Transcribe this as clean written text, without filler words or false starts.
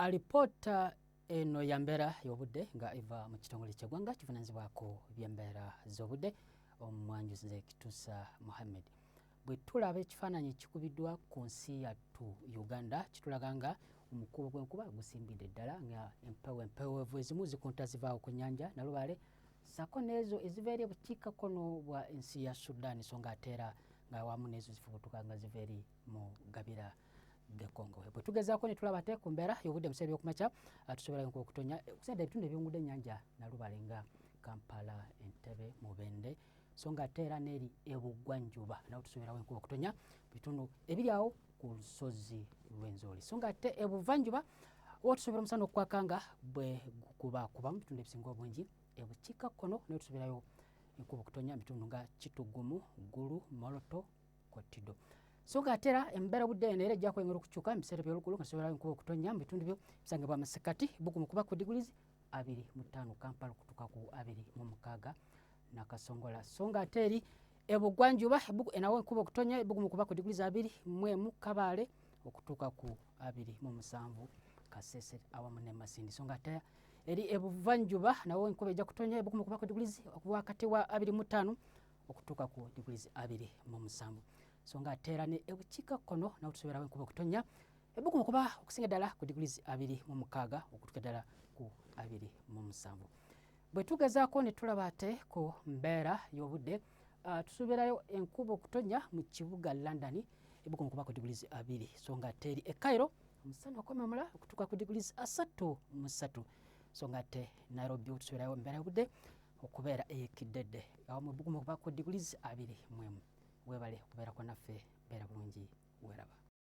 Alipota eno ya mbeera y'obudde nga eva mu kitongole ky'eggwanga kivunaanyizibwako by'embeera z'obudde omwanjuzi nze Kituusa Mohammed. Bwe tulaba ekifaananyi kikubiddwa ku nsi yattu Uganda kitulaga nga omukubo gw'enkuba gusimbidde ddala nga empeweevu ezimu zikunta zivaawo ku nnyanja Nalubaale ssaako n'ezo eziva eri obukiikakkono bwa ensi ya Sudan so ng'ate era nga wamu n'ezo zifubutuka nga ziva eri mu gabira Congo. Bwe tugezaako ne tulaba ate ku mbeera y'obudde mu biseera by'okumakya tusobola okutonya okusinda ebitundu eby'omuddo ennyanja Nalubaale nga Kampala, Entebbe, Mubende so ng'ate era n'eri ebuggwanjuba nawo tusobola enkuba okutonya bitundu ebiri awo ku lusozi lw'Enzoli so ng'ate ebuvanjuba wo tusobola omusana okukwaka nga bwe gukubakuba mu bitundu ebisinga obungi ebukiikakkono nayo tusobolayo enkuba okutonya bitundu nga Kituggumu, Gulu, Moroto, Kotido. So ng'ate era embeera obudde eno era ejja kweyongera okukyuka mu biseera by'olugulu nga tusobola enkuba okutonya mu bitundu byo bisangibwa Masekati Bugumu kuba ku digurizi 25 Kampala okutuuka ku 26 Nakasongola so ng'ate eri ebuggwanjuba nawo enkuba okutonya Bugumu kuba ku digurizi 21 Kabale okutuuka ku 27 Kasese awamu ne Masindi so ng'ate eri ebuvanjuba nawo enkuba ejja kutonya Bugumu kuba ku digurizi wakati wa 25 okutuuka ku digurizi 27 so ng'ate era ne ebukiikakkono nawo tusobolawo enkuba okutonya Bugumu kuba okusinga ddala ku digurizi 26 okutuuka ddala ku 27. Bwe tugezaako ne tulaba ate ku mbeera y'obudde tusuubirayo enkuba okutonya mu kibuga London Bugumu kuba ku digurizi 2 so ng'ate eri e Cairo omusana okwememula okutuuka ku digurizi 33 so ng'ate Nairobi tusuubirayo embeera y'obudde okubeera eyekiddedde awo mu Bugumu kuba ku digurizi 21. Weebale okubeerako naffe, beera bulungi, weeraba.